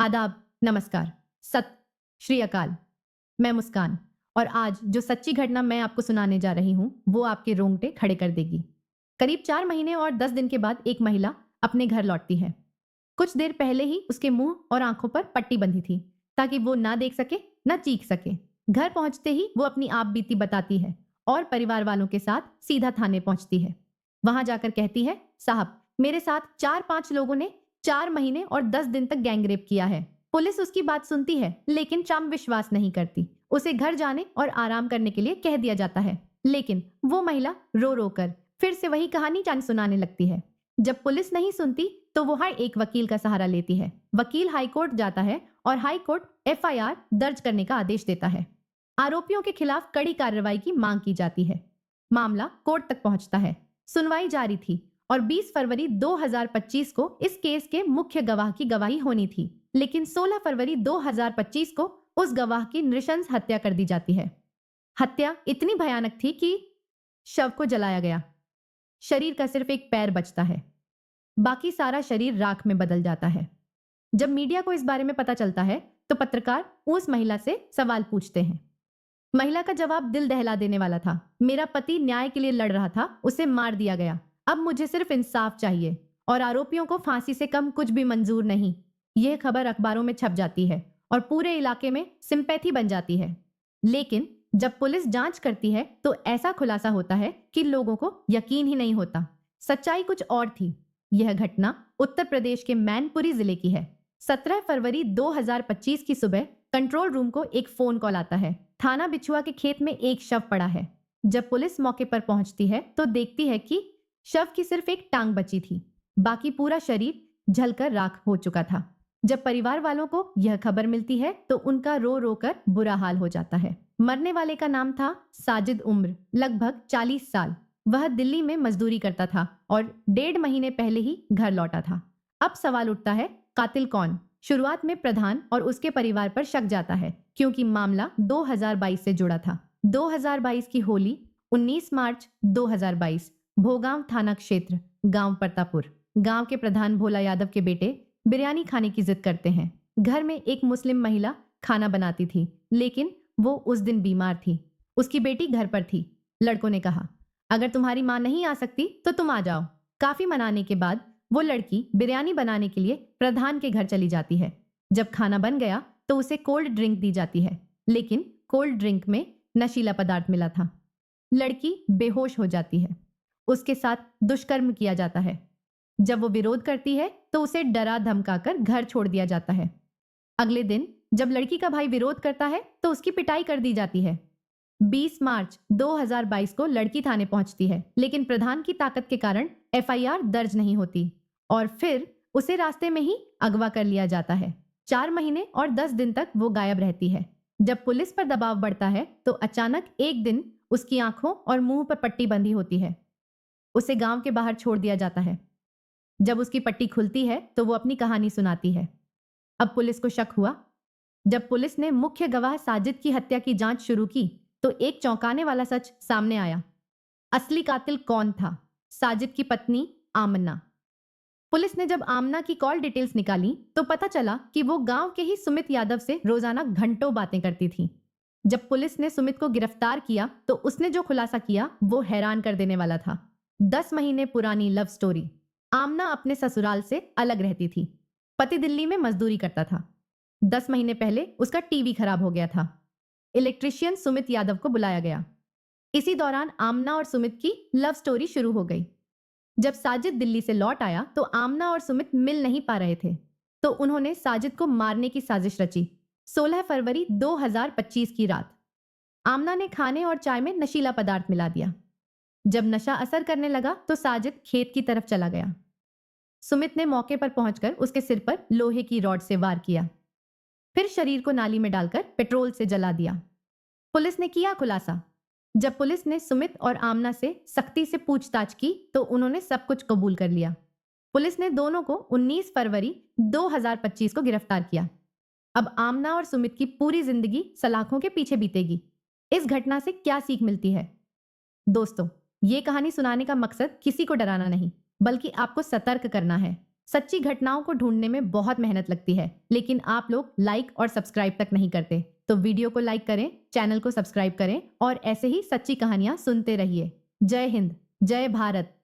आदाब, नमस्कार, सत श्री अकाल। मैं मुस्कान और आज जो सच्ची घटना मैं आपको सुनाने जा रही हूँ वो आपके रोंगटे खड़े कर देगी। करीब 4 महीने और 10 दिन के बाद एक महिला अपने घर लौटती है। कुछ देर पहले ही उसके मुंह और आंखों पर पट्टी बंधी थी ताकि वो ना देख सके ना चीख सके। घर पहुंचते ही वो अपनी आप बीती बताती है और परिवार वालों के साथ सीधा थाने पहुंचती है। वहां जाकर कहती है, साहब मेरे साथ 4-5 लोगों ने 4 महीने और 10 दिन तक गैंगरेप किया है। पुलिस उसकी बात सुनती है लेकिन चाम विश्वास नहीं करती। उसे घर जाने और आराम करने के लिए कह दिया जाता है, लेकिन वो महिला रो रो कर फिर से वही कहानी जान सुनाने लगती है। जब पुलिस नहीं सुनती तो वो हर एक वकील का सहारा लेती है। वकील हाई कोर्ट जाता है और हाई कोर्ट एफआईआर दर्ज करने का आदेश देता है। आरोपियों के खिलाफ कड़ी कार्रवाई की मांग की जाती है। मामला कोर्ट तक पहुंचता है। सुनवाई जारी थी और 20 फरवरी 2025 को इस केस के मुख्य गवाह की गवाही होनी थी, लेकिन 16 फरवरी 2025 को उस गवाह की नृशंस हत्या कर दी जाती है। हत्या इतनी भयानक थी कि शव को जलाया गया। शरीर का सिर्फ एक पैर बचता है, बाकी सारा शरीर राख में बदल जाता है। जब मीडिया को इस बारे में पता चलता है तो पत्रकार उस महिला से सवाल पूछते हैं। महिला का जवाब दिल दहला देने वाला था। मेरा पति न्याय के लिए लड़ रहा था, उसे मार दिया गया। अब मुझे सिर्फ इंसाफ चाहिए और आरोपियों को फांसी से कम कुछ भी मंजूर नहीं। यह खबर अखबारों में छप जाती है और पूरे इलाके में सिंपैथी बन जाती है। लेकिन जब पुलिस जांच करती है तो ऐसा खुलासा होता है कि लोगों को यकीन ही नहीं होता। सच्चाई कुछ और थी। यह घटना उत्तर प्रदेश के मैनपुरी जिले की है। 17 फरवरी 2025 की सुबह कंट्रोल रूम को एक फोन कॉल आता है। थाना बिछुआ के खेत में एक शव पड़ा है। जब पुलिस मौके पर पहुंचती है तो देखती है कि शव की सिर्फ एक टांग बची थी, बाकी पूरा शरीर जलकर राख हो चुका था। जब परिवार वालों को यह खबर मिलती है तो उनका रो रो कर बुरा हाल हो जाता है। मरने वाले का नाम था साजिद, उम्र लगभग 40 साल। वह दिल्ली में मजदूरी करता था और 1.5 महीने पहले ही घर लौटा था। अब सवाल उठता है, कातिल कौन? शुरुआत में प्रधान और उसके परिवार पर शक जाता है क्योंकि मामला 2022 से जुड़ा था। 2022 की होली 19 मार्च 2022 भोगांव थाना क्षेत्र गांव परतापुर। गांव के प्रधान भोला यादव के बेटे बिरयानी खाने की जिद करते हैं। घर में एक मुस्लिम महिला खाना बनाती थी, लेकिन वो उस दिन बीमार थी। उसकी बेटी घर पर थी। लड़कों ने कहा, अगर तुम्हारी माँ नहीं आ सकती तो तुम आ जाओ। काफी मनाने के बाद वो लड़की बिरयानी बनाने के लिए प्रधान के घर चली जाती है। जब खाना बन गया तो उसे कोल्ड ड्रिंक दी जाती है, लेकिन कोल्ड ड्रिंक में नशीला पदार्थ मिला था। लड़की बेहोश हो जाती है। उसके साथ दुष्कर्म किया जाता है। जब वो विरोध करती है तो उसे डरा धमकाकर घर छोड़ दिया जाता है। अगले दिन जब लड़की का भाई विरोध करता है तो उसकी पिटाई कर दी जाती है। 20 मार्च 2022 को लड़की थाने पहुंचती है, लेकिन प्रधान की ताकत के कारण एफआईआर दर्ज नहीं होती और फिर उसे रास्ते में ही अगवा कर लिया जाता है। 4 महीने और 10 दिन तक वो गायब रहती है। जब पुलिस पर दबाव बढ़ता है तो अचानक एक दिन उसकी आंखों और मुंह पर पट्टी बंधी होती है। उसे गांव के बाहर छोड़ दिया जाता है। जब उसकी पट्टी खुलती है तो वो अपनी कहानी सुनाती है। अब पुलिस को शक हुआ। जब पुलिस ने मुख्य गवाह साजिद की हत्या की जांच शुरू की तो एक चौंकाने वाला सच सामने आया। असली कातिल कौन था? साजिद की पत्नी आमना। पुलिस ने जब आमना की कॉल डिटेल्स निकाली तो पता चला कि वो गांव के ही सुमित यादव से रोजाना घंटों बातें करती थी। जब पुलिस ने सुमित को गिरफ्तार किया तो उसने जो खुलासा किया वो हैरान कर देने वाला था। 10 महीने पुरानी लव स्टोरी। आमना अपने ससुराल से अलग रहती थी। पति दिल्ली में मजदूरी करता था। 10 महीने पहले उसका टीवी खराब हो गया था। इलेक्ट्रिशियन सुमित यादव को बुलाया गया। इसी दौरान आमना और सुमित की लव स्टोरी शुरू हो गई। जब साजिद दिल्ली से लौट आया तो आमना और सुमित मिल नहीं पा रहे थे, तो उन्होंने साजिद को मारने की साजिश रची। 16 फरवरी 2025 की रात आमना ने खाने और चाय में नशीला पदार्थ मिला दिया। जब नशा असर करने लगा तो साजिद खेत की तरफ चला गया। सुमित ने मौके पर पहुंचकर उसके सिर पर लोहे की रॉड से वार किया, फिर शरीर को नाली में डालकर पेट्रोल से जला दिया। पुलिस ने किया खुलासा। जब पुलिस ने सुमित और आमना से सख्ती से पूछताछ की तो उन्होंने सब कुछ कबूल कर लिया। पुलिस ने दोनों को 19 फरवरी 2025 को गिरफ्तार किया। अब आमना और सुमित की पूरी जिंदगी सलाखों के पीछे बीतेगी। इस घटना से क्या सीख मिलती है? दोस्तों, ये कहानी सुनाने का मकसद किसी को डराना नहीं, बल्कि आपको सतर्क करना है। सच्ची घटनाओं को ढूंढने में बहुत मेहनत लगती है, लेकिन आप लोग लाइक और सब्सक्राइब तक नहीं करते। तो वीडियो को लाइक करें, चैनल को सब्सक्राइब करें और ऐसे ही सच्ची कहानियां सुनते रहिए। जय हिंद, जय भारत।